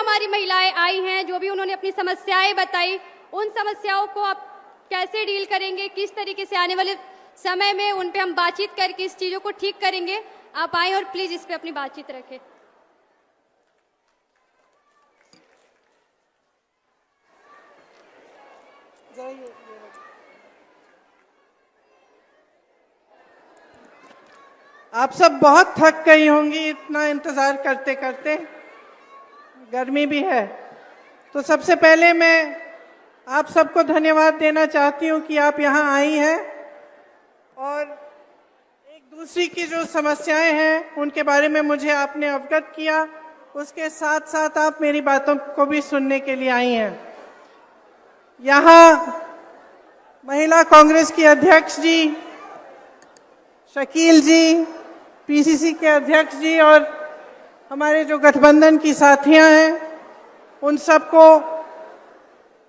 हमारी महिलाएं आई हैं, जो भी उन्होंने अपनी समस्याएं बताई, उन समस्याओं को आप कैसे डील करेंगे, किस तरीके से आने वाले समय में उन पे हम बातचीत करके इस चीज़ों को ठीक करेंगे। आप आए और प्लीज़ इस पे अपनी बातचीत रखें। आप सब बहुत थक गई होंगी इतना इंतज़ार करते करते, गर्मी भी है। तो सबसे पहले मैं आप सबको धन्यवाद देना चाहती हूँ कि आप यहाँ आई हैं और एक दूसरी की जो समस्याएं हैं उनके बारे में मुझे आपने अवगत किया, उसके साथ साथ आप मेरी बातों को भी सुनने के लिए आई हैं। यहाँ महिला कांग्रेस की अध्यक्ष जी, शकील जी, पीसीसी के अध्यक्ष जी और हमारे जो गठबंधन की साथियां हैं, उन सबको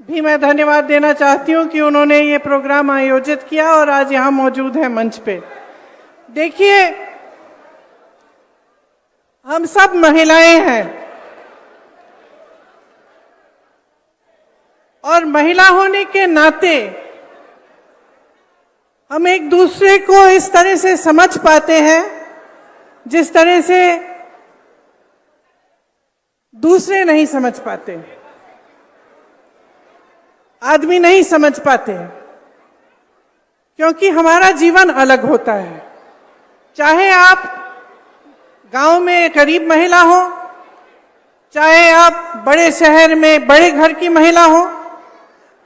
भी मैं धन्यवाद देना चाहती हूं कि उन्होंने ये प्रोग्राम आयोजित किया और आज यहाँ मौजूद है मंच पे। देखिए, हम सब महिलाएं हैं और महिला होने के नाते हम एक दूसरे को इस तरह से समझ पाते हैं जिस तरह से दूसरे नहीं समझ पाते, आदमी नहीं समझ पाते, क्योंकि हमारा जीवन अलग होता है। चाहे आप गांव में गरीब महिला हो, चाहे आप बड़े शहर में बड़े घर की महिला हो,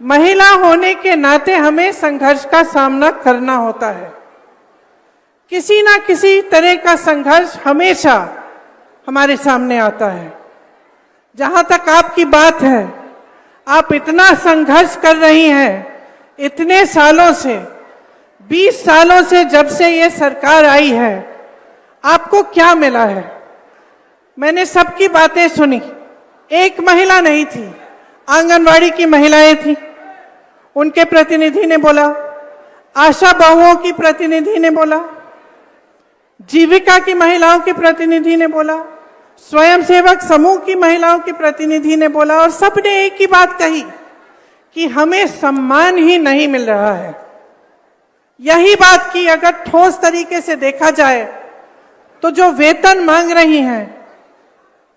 महिला होने के नाते हमें संघर्ष का सामना करना होता है। किसी ना किसी तरह का संघर्ष हमेशा हमारे सामने आता है। जहां तक आपकी बात है, आप इतना संघर्ष कर रही हैं इतने सालों से, 20 सालों से, जब से ये सरकार आई है, आपको क्या मिला है? मैंने सबकी बातें सुनी। एक महिला नहीं थी, आंगनवाड़ी की महिलाएं थी, उनके प्रतिनिधि ने बोला, आशा बहुओं की प्रतिनिधि ने बोला, जीविका की महिलाओं के प्रतिनिधि ने बोला, स्वयंसेवक समूह की महिलाओं के प्रतिनिधि ने बोला, और सबने एक ही बात कही कि हमें सम्मान ही नहीं मिल रहा है। यही बात की अगर ठोस तरीके से देखा जाए तो जो वेतन मांग रही हैं,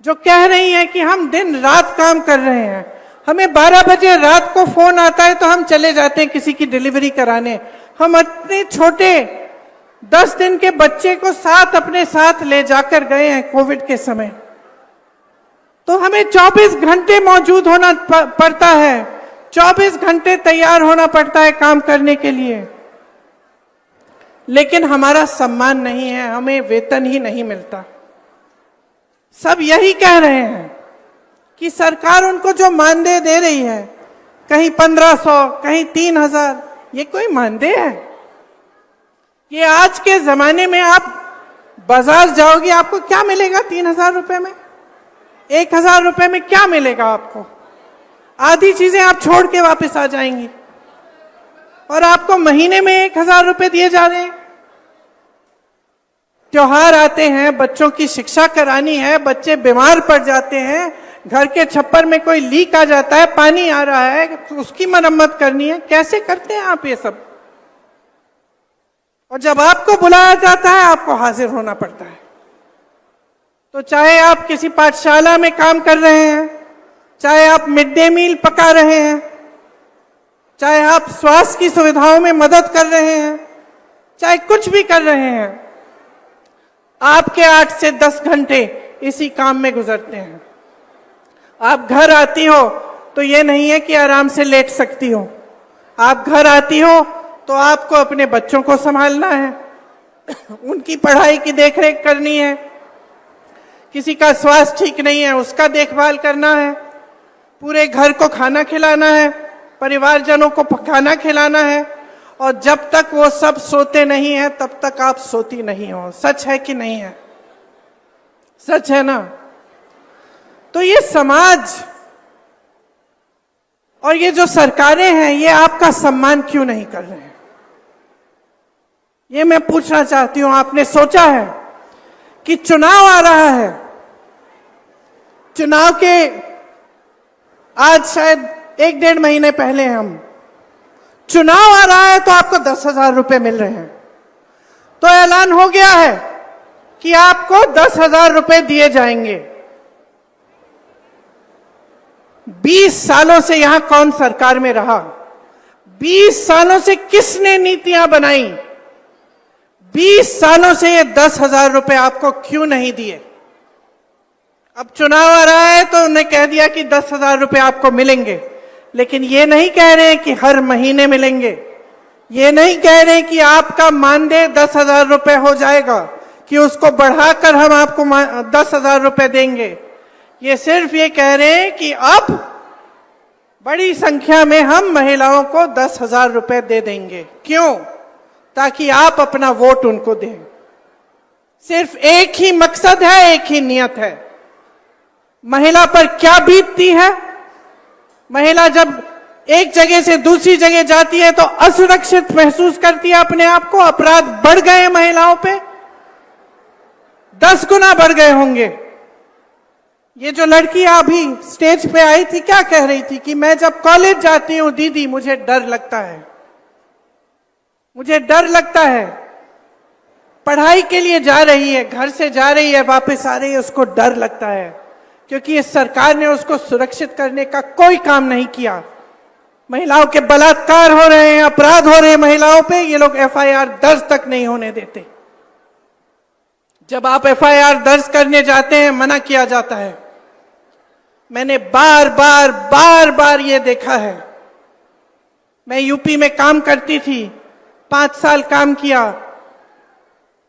जो कह रही हैं कि हम दिन रात काम कर रहे हैं, हमें 12 बजे रात को फोन आता है तो हम चले जाते हैं किसी की डिलीवरी कराने, हम इतने छोटे 10 दिन के बच्चे को साथ अपने साथ ले जाकर गए हैं कोविड के समय, तो हमें 24 घंटे मौजूद होना पड़ता है, 24 घंटे तैयार होना पड़ता है काम करने के लिए, लेकिन हमारा सम्मान नहीं है, हमें वेतन ही नहीं मिलता। सब यही कह रहे हैं कि सरकार उनको जो मानदेय दे रही है, कहीं 1500, कहीं 3000, ये कोई मानदेय है? ये आज के जमाने में आप बाजार जाओगे, आपको क्या मिलेगा 3000 रुपए में? 1000 रुपए में क्या मिलेगा आपको? आधी चीजें आप छोड़ के वापस आ जाएंगी, और आपको महीने में 1000 रुपए दिए जा रहे हैं। त्योहार आते हैं, बच्चों की शिक्षा करानी है, बच्चे बीमार पड़ जाते हैं, घर के छप्पर में कोई लीक आ जाता है, पानी आ रहा है, तो उसकी मरम्मत करनी है। कैसे करते हैं आप ये सब? और जब आपको बुलाया जाता है, आपको हाजिर होना पड़ता है। तो चाहे आप किसी पाठशाला में काम कर रहे हैं, चाहे आप मिड डे मील पका रहे हैं, चाहे आप स्वास्थ्य की सुविधाओं में मदद कर रहे हैं, चाहे कुछ भी कर रहे हैं, आपके 8 से 10 घंटे इसी काम में गुजरते हैं। आप घर आती हो तो ये नहीं है कि आराम से लेट सकती हो, आप घर आती हो तो आपको अपने बच्चों को संभालना है, उनकी पढ़ाई की देखरेख करनी है, किसी का स्वास्थ्य ठीक नहीं है उसका देखभाल करना है, पूरे घर को खाना खिलाना है, परिवारजनों को खाना खिलाना है, और जब तक वो सब सोते नहीं हैं तब तक आप सोती नहीं हो। सच है कि नहीं है? सच है ना? तो ये समाज और ये जो सरकारें हैं, ये आपका सम्मान क्यों नहीं कर रहे हैं? ये मैं पूछना चाहती हूं। आपने सोचा है कि चुनाव आ रहा है, चुनाव के आज शायद 1-1.5 महीने पहले हम चुनाव आ रहा है तो आपको 10,000 रुपए मिल रहे हैं, तो ऐलान हो गया है कि आपको 10,000 रुपए दिए जाएंगे। 20 सालों से यहां कौन सरकार में रहा? 20 सालों से किसने नीतियां बनाई? 20 सालों से ये 10,000 रुपए आपको क्यों नहीं दिए? अब चुनाव आ रहा है तो उन्हें कह दिया कि 10,000 रुपए आपको मिलेंगे, लेकिन ये नहीं कह रहे कि हर महीने मिलेंगे। ये नहीं कह रहे कि आपका मानदेय 10,000 रुपए हो जाएगा, कि उसको बढ़ाकर हम आपको 10,000 रुपए देंगे। ये सिर्फ ये कह रहे हैं कि अब बड़ी संख्या में हम महिलाओं को 10,000 रुपए दे देंगे। क्यों? ताकि आप अपना वोट उनको दें। सिर्फ एक ही मकसद है, एक ही नियत है। महिला पर क्या बीतती है? महिला जब एक जगह से दूसरी जगह जाती है तो असुरक्षित महसूस करती है अपने आप को। अपराध बढ़ गए महिलाओं पे, 10 गुना बढ़ गए होंगे। ये जो लड़की अभी स्टेज पे आई थी, क्या कह रही थी कि मैं जब कॉलेज जाती हूं दीदी मुझे डर लगता है, मुझे डर लगता है। पढ़ाई के लिए जा रही है, घर से जा रही है, वापस आ रही है, उसको डर लगता है, क्योंकि इस सरकार ने उसको सुरक्षित करने का कोई काम नहीं किया। महिलाओं के बलात्कार हो रहे हैं, अपराध हो रहे हैं महिलाओं पे, ये लोग FIR दर्ज तक नहीं होने देते। जब आप FIR दर्ज करने जाते हैं मना किया जाता है। मैंने बार बार ये देखा है। मैं यूपी में काम करती थी, 5 साल काम किया।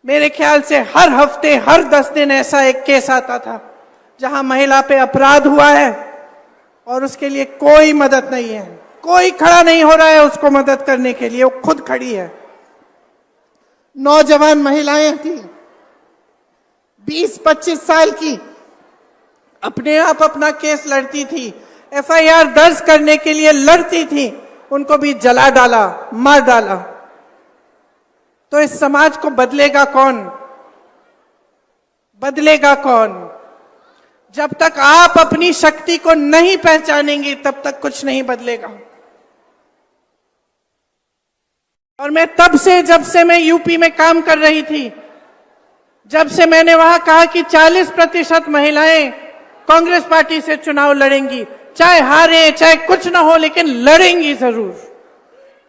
मेरे ख्याल से हर हफ्ते, हर 10 दिन ऐसा एक केस आता था जहां महिला पे अपराध हुआ है और उसके लिए कोई मदद नहीं है, कोई खड़ा नहीं हो रहा है उसको मदद करने के लिए, वो खुद खड़ी है। नौजवान महिलाएं थी, 20-25 साल की, अपने आप अपना केस लड़ती थी, FIR दर्ज करने के लिए लड़ती थी, उनको भी जला डाला, मार डाला। तो इस समाज को बदलेगा कौन? बदलेगा कौन? जब तक आप अपनी शक्ति को नहीं पहचानेंगे तब तक कुछ नहीं बदलेगा। और मैं तब से, जब से मैं यूपी में काम कर रही थी, जब से मैंने वहां कहा कि 40% महिलाएं कांग्रेस पार्टी से चुनाव लड़ेंगी, चाहे हारे चाहे कुछ ना हो, लेकिन लड़ेंगी जरूर।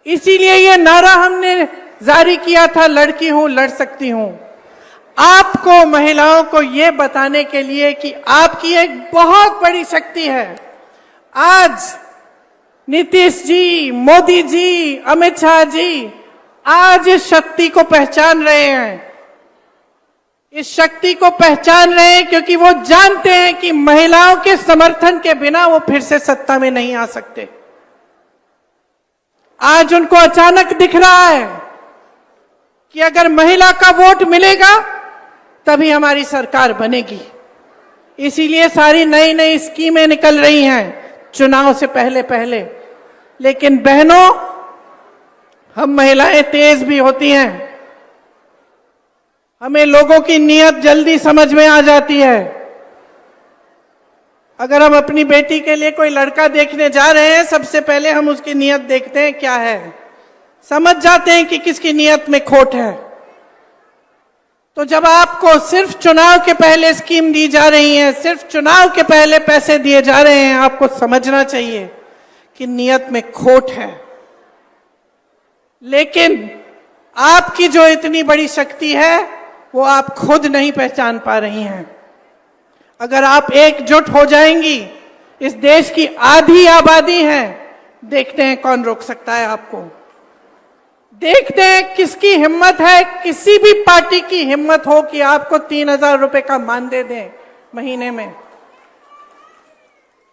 इसीलिए ये नारा हमने जारी किया था, लड़की हूं लड़ सकती हूं। आपको, महिलाओं को ये बताने के लिए कि आपकी एक बहुत बड़ी शक्ति है। आज नीतीश जी, मोदी जी, अमित शाह जी आज इस शक्ति को पहचान रहे हैं। इस शक्ति को पहचान रहे हैं क्योंकि वो जानते हैं कि महिलाओं के समर्थन के बिना वो फिर से सत्ता में नहीं आ सकते। आज उनको अचानक दिख रहा है कि अगर महिला का वोट मिलेगा तभी हमारी सरकार बनेगी। इसीलिए सारी नई नई स्कीमें निकल रही हैं चुनाव से पहले पहले। लेकिन बहनों, हम महिलाएं तेज भी होती हैं, हमें लोगों की नीयत जल्दी समझ में आ जाती है। अगर हम अपनी बेटी के लिए कोई लड़का देखने जा रहे हैं, सबसे पहले हम उसकी नीयत देखते हैं क्या है, समझ जाते हैं कि किसकी नीयत में खोट है। तो जब आपको सिर्फ चुनाव के पहले स्कीम दी जा रही है, सिर्फ चुनाव के पहले पैसे दिए जा रहे हैं, आपको समझना चाहिए कि नीयत में खोट है। लेकिन आपकी जो इतनी बड़ी शक्ति है वो आप खुद नहीं पहचान पा रही हैं। अगर आप एकजुट हो जाएंगी, इस देश की आधी आबादी है, देखते हैं कौन रोक सकता है आपको। देखते हैं किसकी हिम्मत है, किसी भी पार्टी की हिम्मत हो कि आपको 3,000 रुपए का मानदेय दें महीने में।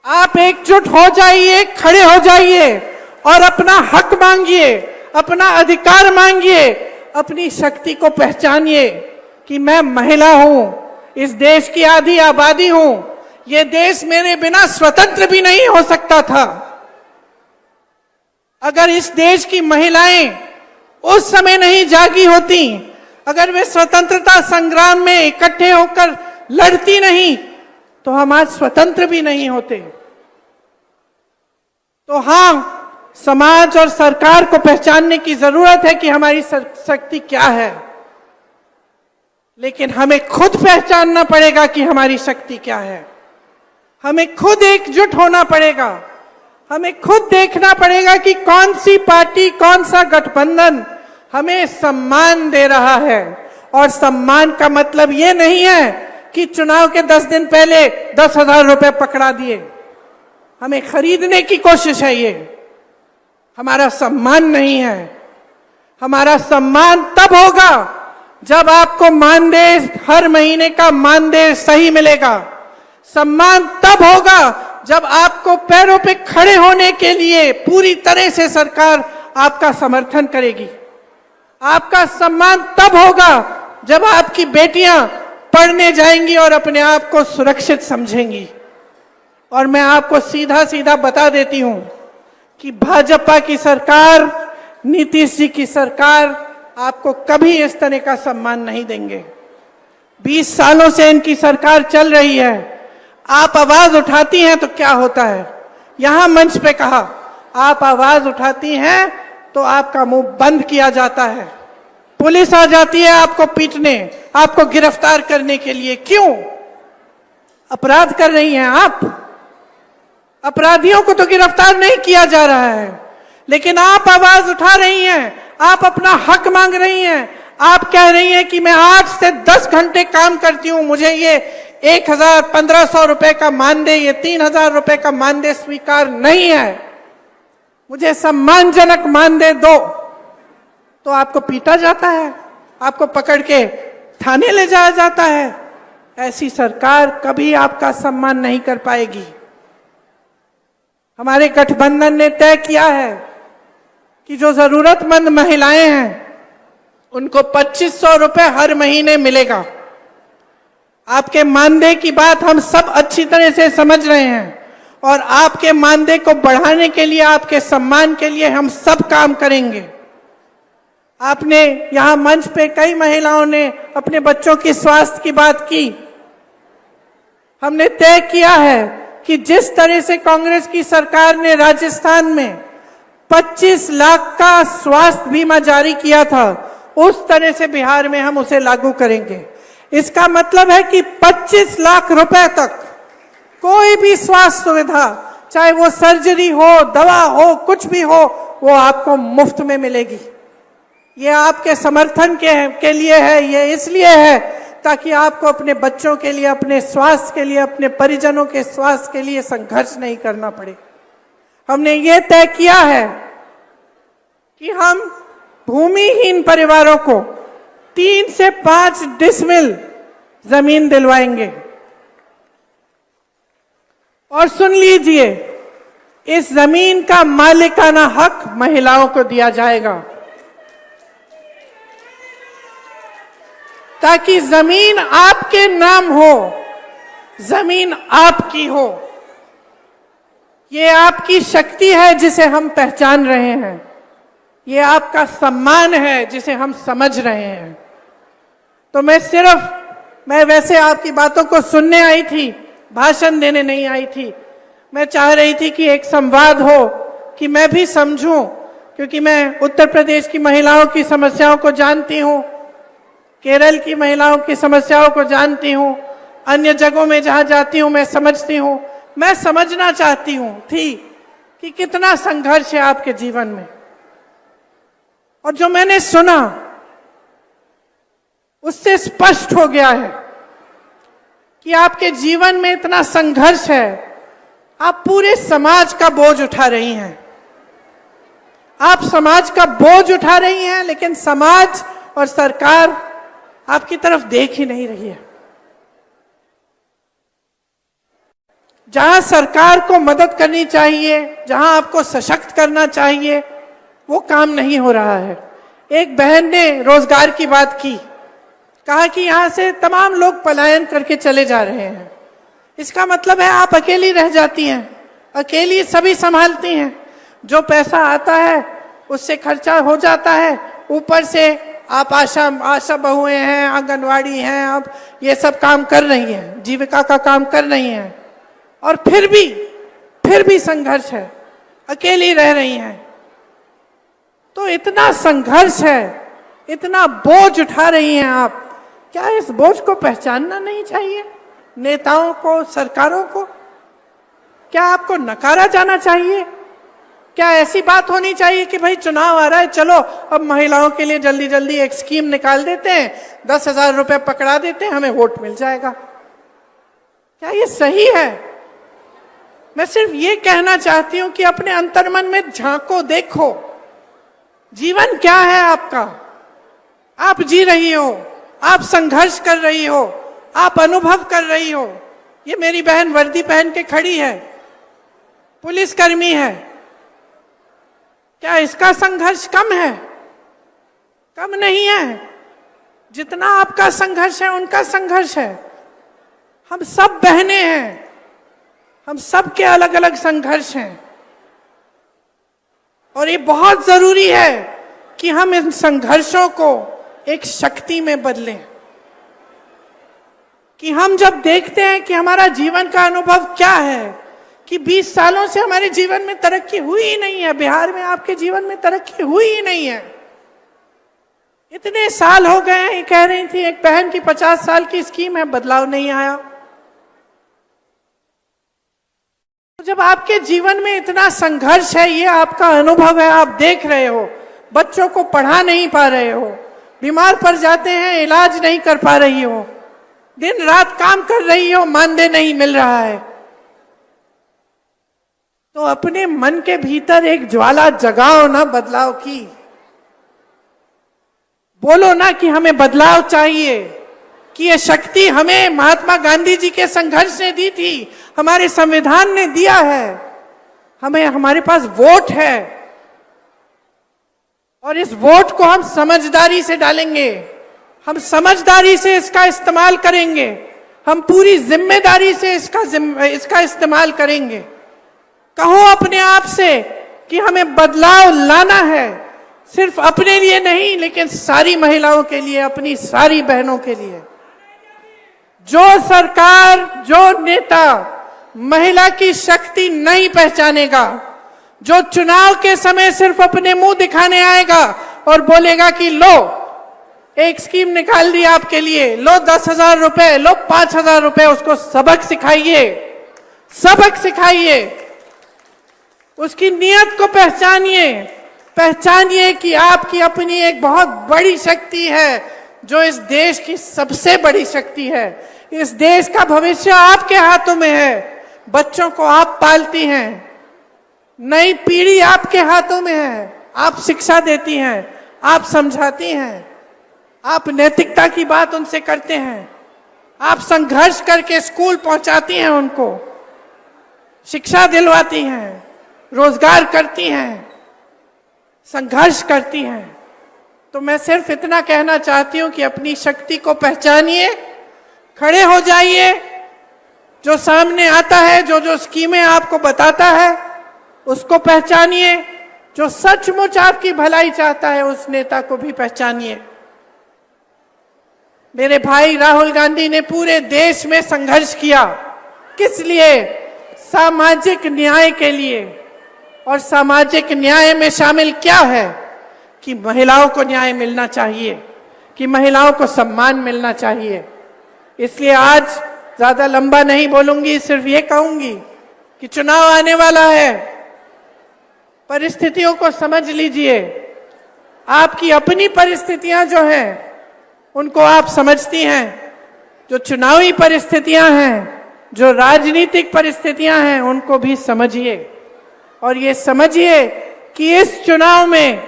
आप एकजुट हो जाइए, खड़े हो जाइए और अपना हक मांगिए, अपना अधिकार मांगिए, अपनी शक्ति को पहचानिए कि मैं महिला हूं, इस देश की आधी आबादी हूं, यह देश मेरे बिना स्वतंत्र भी नहीं हो सकता था। अगर इस देश की महिलाएं उस समय नहीं जागी होती, अगर वे स्वतंत्रता संग्राम में इकट्ठे होकर लड़ती नहीं, तो हम आज स्वतंत्र भी नहीं होते। तो हाँ, समाज और सरकार को पहचानने की जरूरत है कि हमारी शक्ति क्या है, लेकिन हमें खुद पहचानना पड़ेगा कि हमारी शक्ति क्या है। हमें खुद एकजुट होना पड़ेगा। हमें खुद देखना पड़ेगा कि कौन सी पार्टी, कौन सा गठबंधन हमें सम्मान दे रहा है। और सम्मान का मतलब ये नहीं है कि चुनाव के 10 दिन पहले 10,000 रुपए पकड़ा दिए, हमें खरीदने की कोशिश है। ये हमारा सम्मान नहीं है। हमारा सम्मान तब होगा जब आपको मानदेय, हर महीने का मानदेय सही मिलेगा। सम्मान तब होगा जब आपको पैरों पे खड़े होने के लिए पूरी तरह से सरकार आपका समर्थन करेगी। आपका सम्मान तब होगा जब आपकी बेटियां पढ़ने जाएंगी और अपने आप को सुरक्षित समझेंगी। और मैं आपको सीधा सीधा बता देती हूं कि भाजपा की सरकार, नीतीश जी की सरकार आपको कभी इस तरह का सम्मान नहीं देंगे। 20 सालों से इनकी सरकार चल रही है। आप आवाज उठाती हैं तो क्या होता है? यहां मंच पे कहा, आप आवाज उठाती हैं तो आपका मुंह बंद किया जाता है। पुलिस आ जाती है आपको पीटने, आपको गिरफ्तार करने के लिए। क्यों? अपराध कर रही हैं आप। अपराधियों को तो गिरफ्तार नहीं किया जा रहा है, लेकिन आप आवाज उठा रही हैं, आप अपना हक मांग रही हैं। आप कह रही हैं कि मैं 8 से 10 घंटे काम करती हूं, मुझे ये 1,000-1,500 रुपए का मानदेय, ये 3,000 रुपए का मानदेय स्वीकार नहीं है, मुझे सम्मानजनक मानदेय दो। तो आपको पीटा जाता है, आपको पकड़ के थाने ले जाया जाता है। ऐसी सरकार कभी आपका सम्मान नहीं कर पाएगी। हमारे गठबंधन ने तय किया है कि जो जरूरतमंद महिलाएं हैं उनको 2,500 रुपए हर महीने मिलेगा। आपके मानदेय की बात हम सब अच्छी तरह से समझ रहे हैं और आपके मानदेय को बढ़ाने के लिए, आपके सम्मान के लिए हम सब काम करेंगे। आपने यहां मंच पे कई महिलाओं ने अपने बच्चों की स्वास्थ्य की बात की। हमने तय किया है कि जिस तरह से कांग्रेस की सरकार ने राजस्थान में 25 लाख का स्वास्थ्य बीमा जारी किया था, उस तरह से बिहार में हम उसे लागू करेंगे। इसका मतलब है कि 25 लाख रुपए तक कोई भी स्वास्थ्य सुविधा, चाहे वो सर्जरी हो, दवा हो, कुछ भी हो, वो आपको मुफ्त में मिलेगी। ये आपके समर्थन के लिए है, ये इसलिए है ताकि आपको अपने बच्चों के लिए, अपने स्वास्थ्य के लिए, अपने परिजनों के स्वास्थ्य के लिए संघर्ष नहीं करना पड़े। हमने ये तय किया है कि हम भूमिहीन परिवारों को 3 से 5 डिसमिल जमीन दिलवाएंगे। और सुन लीजिए, इस जमीन का मालिकाना हक महिलाओं को दिया जाएगा ताकि जमीन आपके नाम हो, जमीन आपकी हो। ये आपकी शक्ति है जिसे हम पहचान रहे हैं, ये आपका सम्मान है जिसे हम समझ रहे हैं। तो मैं वैसे आपकी बातों को सुनने आई थी, भाषण देने नहीं आई थी। मैं चाह रही थी कि एक संवाद हो, कि मैं भी समझूं, क्योंकि मैं उत्तर प्रदेश की महिलाओं की समस्याओं को जानती हूं, केरल की महिलाओं की समस्याओं को जानती हूं, अन्य जगहों में जहां जाती हूं मैं समझती हूं। मैं समझना चाहती हूं कि कितना संघर्ष है आपके जीवन में। और जो मैंने सुना उससे स्पष्ट हो गया है कि आपके जीवन में इतना संघर्ष है। आप पूरे समाज का बोझ उठा रही हैं, आप समाज का बोझ उठा रही हैं, लेकिन समाज और सरकार आपकी तरफ देख ही नहीं रही है। जहां सरकार को मदद करनी चाहिए, जहां आपको सशक्त करना चाहिए, वो काम नहीं हो रहा है। एक बहन ने रोजगार की बात की, कहा कि यहां से तमाम लोग पलायन करके चले जा रहे हैं। इसका मतलब है आप अकेली रह जाती हैं, अकेली सभी संभालती हैं। जो पैसा आता है उससे खर्चा हो जाता है, ऊपर से आप आशा बहुएं हैं, आंगनवाड़ी हैं, आप ये सब काम कर रही हैं, जीविका का काम कर रही हैं, और फिर भी संघर्ष है। अकेली रह रही हैं। तो इतना संघर्ष है, इतना बोझ उठा रही हैं आप, क्या इस बोझ को पहचानना नहीं चाहिए? नेताओं को, सरकारों को क्या आपको नकारा जाना चाहिए? क्या ऐसी बात होनी चाहिए कि भाई चुनाव आ रहा है, चलो अब महिलाओं के लिए जल्दी जल्दी एक स्कीम निकाल देते हैं, 10,000 रुपए पकड़ा देते हैं, हमें वोट मिल जाएगा? क्या ये सही है? मैं सिर्फ ये कहना चाहती हूं कि अपने अंतर्मन में झांको, देखो जीवन क्या है आपका। आप जी रही हो, आप संघर्ष कर रही हो, आप अनुभव कर रही हो। ये मेरी बहन वर्दी पहन के खड़ी है, पुलिसकर्मी है। क्या इसका संघर्ष कम है? कम नहीं है। जितना आपका संघर्ष है उनका संघर्ष है। हम सब बहनें हैं, हम सब के अलग अलग संघर्ष हैं, और ये बहुत जरूरी है कि हम इन संघर्षों को एक शक्ति में बदलें। कि हम जब देखते हैं कि हमारा जीवन का अनुभव क्या है, कि 20 सालों से हमारे जीवन में तरक्की हुई ही नहीं है, बिहार में आपके जीवन में तरक्की हुई ही नहीं है, इतने साल हो गए हैं। ये कह रही थी एक बहन की 50 साल की स्कीम है, बदलाव नहीं आया। तो जब आपके जीवन में इतना संघर्ष है, ये आपका अनुभव है, आप देख रहे हो, बच्चों को पढ़ा नहीं पा रहे हो, बीमार पड़ जाते हैं, इलाज नहीं कर पा रही हो, दिन रात काम कर रही हो, मानदेय नहीं मिल रहा है, तो अपने मन के भीतर एक ज्वाला जगाओ ना बदलाव की। बोलो ना कि हमें बदलाव चाहिए, कि ये शक्ति हमें महात्मा गांधी जी के संघर्ष ने दी थी, हमारे संविधान ने दिया है, हमें, हमारे पास वोट है, और इस वोट को हम समझदारी से डालेंगे, हम समझदारी से इसका इस्तेमाल करेंगे, हम पूरी जिम्मेदारी से इसका इस्तेमाल करेंगे। कहो अपने आप से कि हमें बदलाव लाना है, सिर्फ अपने लिए नहीं लेकिन सारी महिलाओं के लिए, अपनी सारी बहनों के लिए। जो सरकार, जो नेता महिला की शक्ति नहीं पहचानेगा, जो चुनाव के समय सिर्फ अपने मुंह दिखाने आएगा और बोलेगा कि लो एक स्कीम निकाल दी आपके लिए, लो 10,000 रुपए, लो 5,000 रुपए, उसको सबक सिखाइए, सबक सिखाइए, उसकी नीयत को पहचानिए, पहचानिए कि आपकी अपनी एक बहुत बड़ी शक्ति है, जो इस देश की सबसे बड़ी शक्ति है। इस देश का भविष्य आपके हाथों में है। बच्चों को आप पालती हैं, नई पीढ़ी आपके हाथों में है, आप शिक्षा देती हैं, आप समझाती हैं, आप नैतिकता की बात उनसे करते हैं, आप संघर्ष करके स्कूल पहुंचाती हैं, उनको शिक्षा दिलवाती हैं, रोजगार करती हैं, संघर्ष करती हैं। तो मैं सिर्फ इतना कहना चाहती हूं कि अपनी शक्ति को पहचानिए, खड़े हो जाइए, जो सामने आता है, जो जो स्कीमें आपको बताता है उसको पहचानिए, जो सचमुच आपकी भलाई चाहता है उस नेता को भी पहचानिए। मेरे भाई राहुल गांधी ने पूरे देश में संघर्ष किया, किस लिए? सामाजिक न्याय के लिए। और सामाजिक न्याय में शामिल क्या है? कि महिलाओं को न्याय मिलना चाहिए, कि महिलाओं को सम्मान मिलना चाहिए। इसलिए आज ज्यादा लंबा नहीं बोलूंगी, सिर्फ ये कहूंगी कि चुनाव आने वाला है, परिस्थितियों को समझ लीजिए। आपकी अपनी परिस्थितियां जो हैं उनको आप समझती हैं, जो चुनावी परिस्थितियां हैं, जो राजनीतिक परिस्थितियां हैं उनको भी समझिए, और ये समझिए कि इस चुनाव में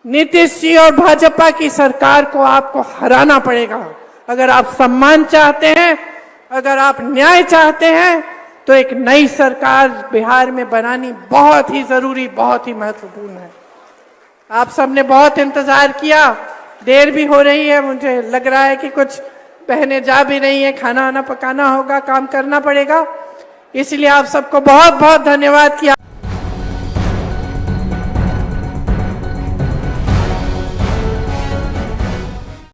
नीतीश जी और भाजपा की सरकार को आपको हराना पड़ेगा। अगर आप सम्मान चाहते हैं, अगर आप न्याय चाहते हैं, तो एक नई सरकार बिहार में बनानी बहुत ही जरूरी, बहुत ही महत्वपूर्ण है। आप सबने बहुत इंतजार किया, देर भी हो रही है, मुझे लग रहा है कि कुछ बहनें जा भी रही हैं, खाना वाना पकाना होगा, काम करना पड़ेगा। इसलिए आप सबको बहुत बहुत धन्यवाद किया।